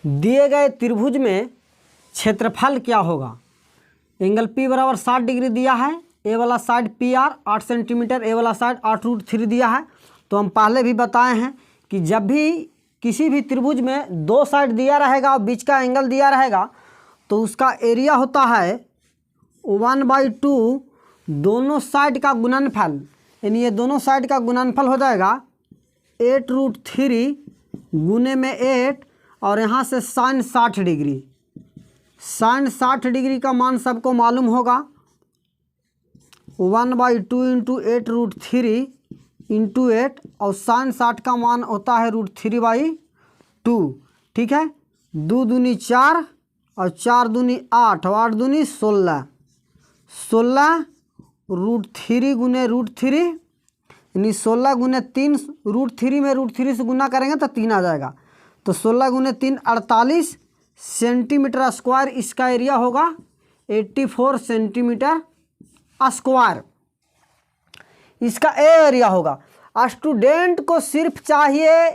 दिए गए त्रिभुज में क्षेत्रफल क्या होगा। एंगल P बराबर 60 डिग्री दिया है, ए वाला साइड PR 8 सेंटीमीटर, ए वाला साइड 8√3 दिया है। तो हम पहले भी बताए हैं कि जब भी किसी भी त्रिभुज में दो साइड दिया रहेगा और बीच का एंगल दिया रहेगा तो उसका एरिया होता है 1/2 दोनों साइड का गुणनफल, यानी ये दोनों साइड का गुणनफल हो जाएगा 8√3 गुने में 8 और यहाँ से साइन 60 डिग्री। साइन 60 डिग्री का मान सबको मालूम होगा 1/2 इंटू 8√3 इंटू 8 और साइन 60 का मान होता है √3/2। ठीक है, 2 दूनी 4 और 4 दूनी 8 और 8 दूनी 16, 16 √3 गुने √3 यानी 16 गुने 3 √3 में √3 से गुना करेंगे तो 3 आ जाएगा। तो 16 गुने 3 48 सेंटीमीटर स्क्वायर इसका एरिया होगा 84 सेंटीमीटर स्क्वायर इसका एरिया होगा। स्टूडेंट को सिर्फ चाहिए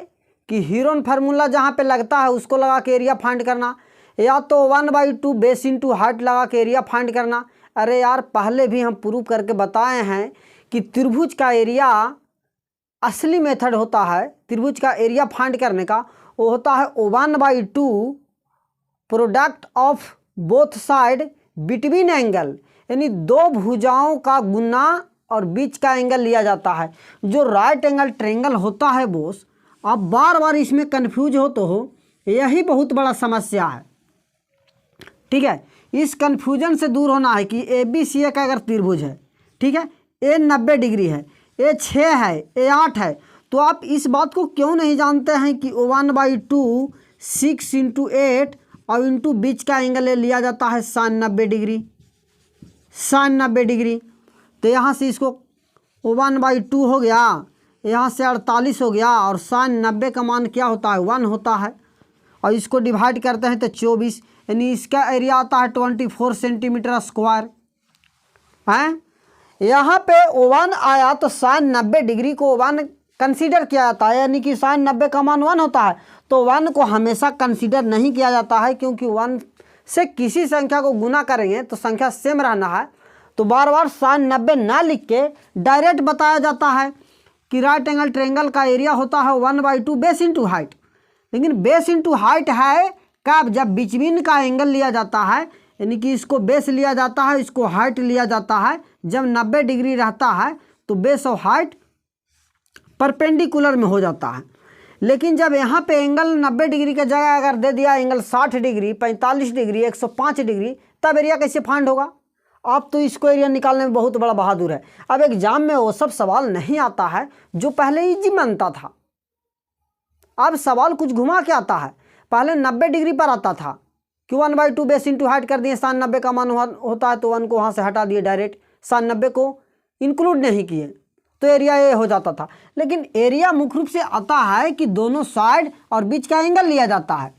कि हीरोन फार्मूला जहाँ पे लगता है उसको लगा के एरिया फाइंड करना, या तो 1/2 बेस इंटू हाइट लगा के एरिया फाइंड करना। अरे यार पहले भी हम प्रूव करके बताए हैं कि त्रिभुज का एरिया असली मेथड होता है त्रिभुज का एरिया फाइंड करने का, वो होता है 1/2 product of both side between angle, यानी दो भुजाओं का गुना और बीच का एंगल लिया जाता है। जो राइट एंगल ट्रायंगल होता है बोस, आप बार बार इसमें कंफ्यूज हो तो हो, यही बहुत बड़ा समस्या है। ठीक है, इस कंफ्यूजन से दूर होना है कि ABCA का अगर त्रिभुज है, ठीक है, A 90 डिग्री है, A 6 है, A 8 है, तो आप इस बात को क्यों नहीं जानते हैं कि 1/2 6 इंटू 8 और इंटू बीच का एंगल लिया जाता है साइन 90 डिग्री, साइन 90 डिग्री। तो यहाँ से इसको 1/2 हो गया, यहाँ से 48 हो गया और साइन 90 का मान क्या होता है 1 होता है, और इसको डिवाइड करते हैं तो 24, यानी इसका एरिया आता है 24 सेंटीमीटर स्क्वायर है। यहाँ पे 1 आया तो साइन 90 डिग्री को 1 कंसीडर किया जाता है, यानी कि साइन 90 का मान 1 होता है। तो 1 को हमेशा कंसीडर नहीं किया जाता है, क्योंकि 1 से किसी संख्या को गुना करेंगे तो संख्या सेम रहना है। तो बार बार साइन 90 ना लिख के डायरेक्ट बताया जाता है कि राइट एंगल ट्रायंगल का एरिया होता है 1/2 बेस इंटू हाइट। लेकिन बेस इंटू हाइट है कब, जब बिटवीन का एंगल लिया जाता है, यानी कि इसको बेस लिया जाता है, इसको हाइट लिया जाता है। जब 90 डिग्री रहता है तो बेस और हाइट परपेंडिकुलर में हो जाता है। लेकिन जब यहाँ पे एंगल 90 डिग्री की जगह अगर दे दिया एंगल 60 डिग्री, 45 डिग्री, 105 डिग्री, तब एरिया कैसे फाइंड होगा। आप तो इसको एरिया निकालने में बहुत बड़ा बहादुर है। अब एग्जाम में वो सब सवाल नहीं आता है जो पहले इजी बनता था। अब सवाल कुछ घुमा के आता है। पहले 90 डिग्री पर आता था कि 1/2 बेस इंटू हाइट कर दिए, साइन 90 का मान होता है तो 1 को वहाँ से हटा दिए, डायरेक्ट साइन 90 को इंक्लूड नहीं किए तो एरिया ये हो जाता था। लेकिन एरिया मुख्य रूप से आता है कि दोनों साइड और बीच का एंगल लिया जाता है।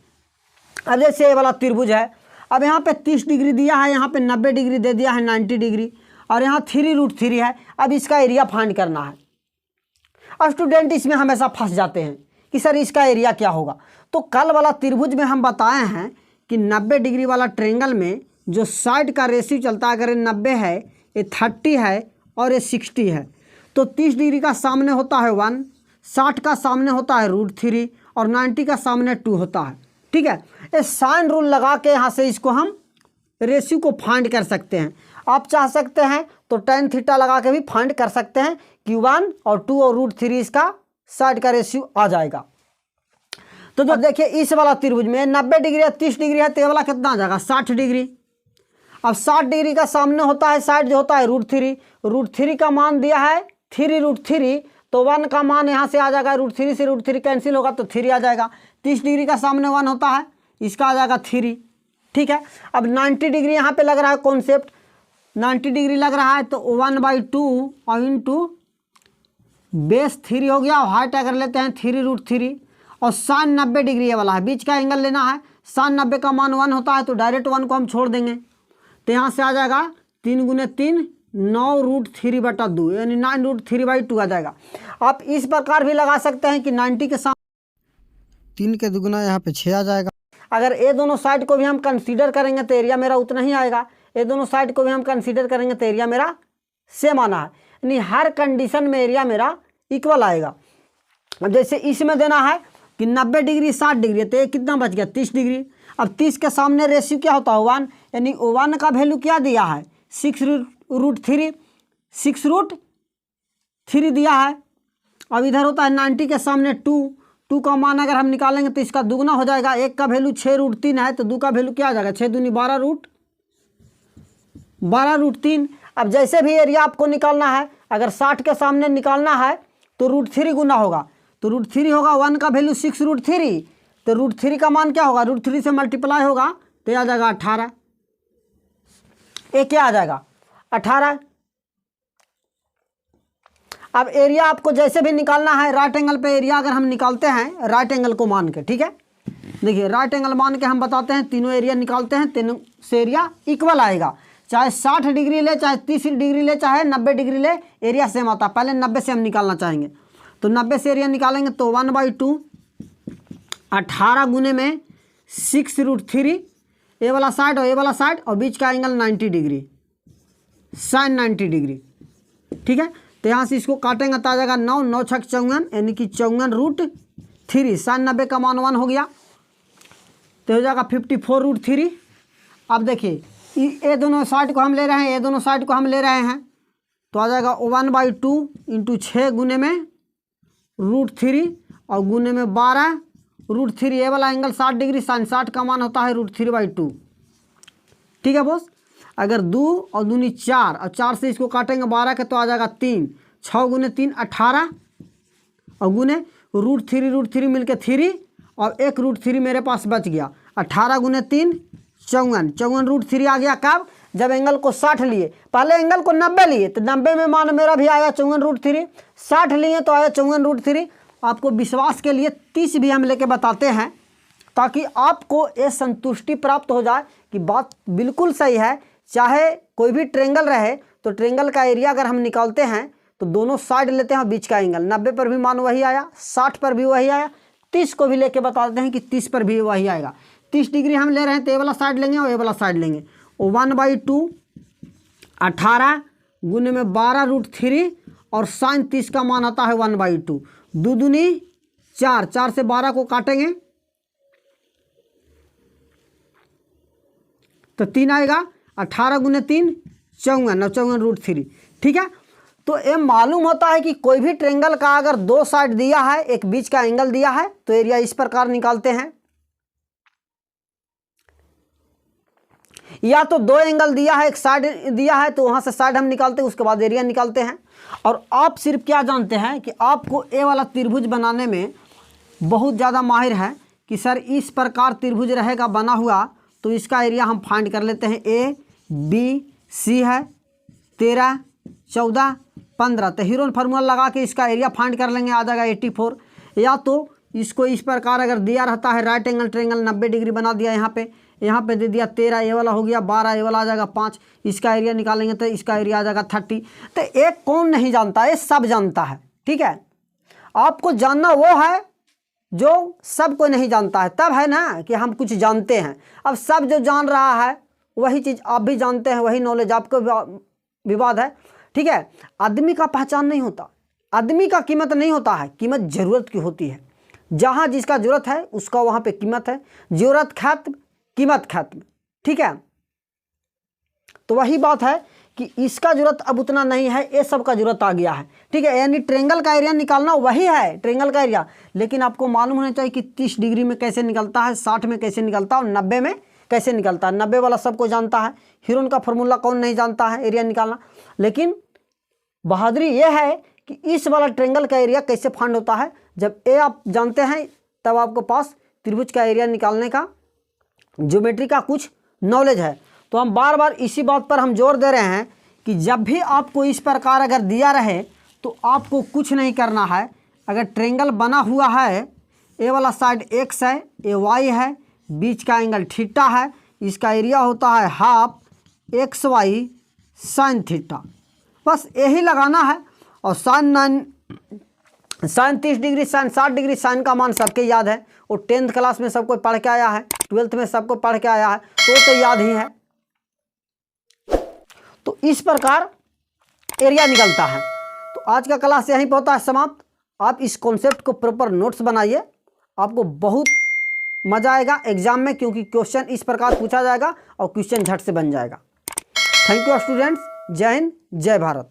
अब जैसे ये वाला त्रिभुज है, अब यहाँ पे 30 डिग्री दिया है, यहाँ पे 90 डिग्री दे दिया है 90 डिग्री, और यहाँ 3√3 है। अब इसका एरिया फाइंड करना है। अब स्टूडेंट इसमें हमेशा फंस जाते हैं कि सर इसका एरिया क्या होगा। तो कल वाला त्रिभुज में हम बताए हैं कि 90 डिग्री वाला ट्रायंगल में जो साइड का रेशियो चलता है, अगर ये 90 है, ये 30 है और ये 60 है, तो 30 डिग्री का सामने होता है 1, 60 का सामने होता है √3 और 90 का सामने 2 होता है। ठीक है, ये साइन रूल लगा के यहाँ से इसको हम रेशियो को फाइंड कर सकते हैं। आप चाह सकते हैं तो tan थीटा लगा के भी फाइंड कर सकते हैं कि 1 और 2 और √3 इसका साइड का रेशियो आ जाएगा। तो जो देखिए इस वाला त्रिभुज में 90 डिग्री है, 30 डिग्री है, तो ये वाला कितना आ जाएगा 60 डिग्री। अब 60 डिग्री का सामने होता है साइड जो होता है √3, √3 का मान दिया है 3√3, तो 1 का मान यहाँ से आ जाएगा, √3 से √3 कैंसिल होगा तो 3 आ जाएगा। 30 डिग्री का सामने 1 होता है, इसका आ जाएगा 3। ठीक है, अब 90 डिग्री यहाँ पे लग रहा है कॉन्सेप्ट, 90 डिग्री लग रहा है तो 1/2 और इंटू बेस 3 हो गया, और हाइट अगर लेते हैं 3√3, और साइन 90 डिग्री ये वाला है, बीच का एंगल लेना है। साइन 90 का मान 1 होता है तो डायरेक्ट 1 को हम छोड़ देंगे, तो यहाँ से आ जाएगा 3 गुने 3 9√3/2, यानी 9√3/2 आ जाएगा। आप इस प्रकार भी लगा सकते हैं कि 90 के सामने 3 के दुगुना यहाँ पे 6 आ जाएगा। अगर ये दोनों साइड को भी हम कंसीडर करेंगे तो एरिया मेरा उतना ही आएगा, ये दोनों साइड को भी हम कंसीडर करेंगे तो एरिया मेरा सेम आना है, यानी हर कंडीशन में एरिया मेरा इक्वल आएगा। अब जैसे इसमें देना है कि 90 डिग्री 60 डिग्री, तो ये कितना बच गया 30 डिग्री। अब 30 के सामने रेशियो क्या होता है 1, यानी 1 का वैल्यू क्या दिया है 6√3, 6√3 दिया है। अब इधर होता है 90 के सामने 2 का मान अगर हम निकालेंगे तो इसका दुगना हो जाएगा। 1 का वैल्यू 6√3 है तो 2 का वैल्यू क्या आ जाएगा 6 दूनी 12√3। अब जैसे भी एरिया आपको निकालना है, अगर 60 के सामने निकालना है तो √3 गुना होगा, तो √3 होगा, 1 का वैल्यू 6√3, तो √3 का मान क्या होगा √3 से मल्टीप्लाई होगा तो आ जाएगा 18। ये क्या आ जाएगा 18। अब एरिया आपको जैसे भी निकालना है, राइट एंगल पे एरिया अगर हम निकालते हैं राइट एंगल को मान के, ठीक है, देखिए राइट एंगल मान के हम बताते हैं, तीनों एरिया निकालते हैं, तीनों से एरिया इक्वल आएगा। चाहे 60 डिग्री ले, चाहे 30 डिग्री ले, चाहे 90 डिग्री ले, एरिया सेम आता है। पहले 90 से हम निकालना चाहेंगे, तो 90 से एरिया निकालेंगे तो 1/2 18 गुने में 6√3, ये वाला साइड और ये वाला साइड, और बीच का एंगल 90 डिग्री, sin 90 डिग्री, ठीक है। तो यहाँ से इसको काटेंगे तो आ जाएगा 9, 9 छक 54, यानी कि 54√3, sin 90 का मान 1 हो गया तो हो जाएगा 54√3। अब देखिए ये दोनों साइड को हम ले रहे हैं, ये दोनों साइड को हम ले रहे हैं, तो आ जाएगा 1/2 इंटू 6 गुने में √3 और गुने में 12√3, ये वाला एंगल 60 डिग्री, sin 60 का मान होता है √3/2, ठीक है बॉस। अगर 2 और 2 4 और 4 से इसको काटेंगे 12 के तो आ जाएगा 3, 6 गुने 3 18 और गुने √3 मिलके 3 और एक √3 मेरे पास बच गया, 18 गुने 3 54√3 आ गया। कब? जब एंगल को 60 लिए, पहले एंगल को 90 लिए तो 90 में मान मेरा भी आया 54√3, 60 लिए तो आया 54√3। आपको विश्वास के लिए 30 भी हम लेके बताते हैं ताकि आपको ये संतुष्टि प्राप्त हो जाए कि बात बिल्कुल सही है। चाहे कोई भी ट्रेंगल रहे तो ट्रेंगल का एरिया अगर हम निकालते हैं तो दोनों साइड लेते हैं, बीच का एंगल 90 पर भी मान वही आया, 60 पर भी वही आया, 30 को भी लेके बताते हैं कि 30 पर भी वही आएगा। 30 डिग्री हम ले रहे हैं तो ये वाला साइड लेंगे और ये वाला साइड लेंगे, 1/2 18 गुने में 12√3 और sin 30 का मान आता है 1/2, 2 दूनी 4, 4 से 12 को काटेंगे तो 3 आएगा, 18 गुने 3 54√3, ठीक है। तो ये मालूम होता है कि कोई भी ट्रेंगल का अगर 2 साइड दिया है, एक बीच का एंगल दिया है तो एरिया इस प्रकार निकालते हैं, या तो 2 एंगल दिया है, एक साइड दिया है तो वहां से साइड हम निकालते हैं, उसके बाद एरिया निकालते हैं। और आप सिर्फ क्या जानते हैं कि आपको ए वाला त्रिभुज बनाने में बहुत ज़्यादा माहिर है कि सर इस प्रकार त्रिभुज रहेगा बना हुआ तो इसका एरिया हम फाइंड कर लेते हैं। ए बी सी है 13 14 15, तो हीरोन फार्मूला लगा के इसका एरिया फाइंड कर लेंगे, आ जाएगा 84। या तो इसको इस प्रकार अगर दिया रहता है राइट एंगल ट्रेंगल 90 डिग्री बना दिया, यहाँ पे दे दिया 13, ये वाला हो गया 12, ये वाला आ जाएगा 5, इसका एरिया निकालेंगे तो इसका एरिया आ जाएगा 30। तो एक कौन नहीं जानता, ये सब जानता है, ठीक है। आपको जानना वो है जो सब कोई नहीं जानता है, तब है ना कि हम कुछ जानते हैं। अब सब जो जान रहा है वही चीज़ आप भी जानते हैं, वही नॉलेज आपको विवाद है, ठीक है। आदमी का पहचान नहीं होता, आदमी का कीमत नहीं होता है, कीमत ज़रूरत की होती है। जहाँ जिसका ज़रूरत है उसका वहाँ पे कीमत है, ज़रूरत खत्म कीमत खत्म, ठीक है। तो वही बात है कि इसका जरूरत अब उतना नहीं है, ये सब का जरूरत आ गया है, ठीक है। यानी ट्रेंगल का एरिया निकालना वही है ट्रेंगल का एरिया, लेकिन आपको मालूम होना चाहिए कि 30 डिग्री में कैसे निकलता है, 60 में कैसे निकलता है और 90 में कैसे निकलता है। 90 वाला सबको जानता है, हीरोन का फॉर्मूला कौन नहीं जानता है एरिया निकालना। लेकिन बहादुरी ये है कि इस वाला ट्रेंगल का एरिया कैसे फाइंड होता है, जब ये आप जानते हैं तब आपको पास त्रिभुज का एरिया निकालने का ज्योमेट्री का कुछ नॉलेज है। तो हम बार बार इसी बात पर हम जोर दे रहे हैं कि जब भी आपको इस प्रकार अगर दिया रहे तो आपको कुछ नहीं करना है। अगर ट्रेंगल बना हुआ है, ए वाला साइड x है, ए y है, बीच का एंगल थीटा है, इसका एरिया होता है हाफ XY sin थीटा, बस यही लगाना है। और sin 30 degree, sin 60 degree, sin का मान सबके याद है, वो 10th क्लास में सब कोई पढ़ के आया है। ट्वेल्थ में सबको पढ़ के आया है तो याद ही है। तो इस प्रकार एरिया निकलता है। तो आज का क्लास यहीं पर होता है समाप्त। आप इस कॉन्सेप्ट को प्रॉपर नोट्स बनाइए, आपको बहुत मजा आएगा एग्जाम में, क्योंकि क्वेश्चन इस प्रकार पूछा जाएगा और क्वेश्चन झट से बन जाएगा। थैंक यू स्टूडेंट्स, जय हिंद, जय भारत।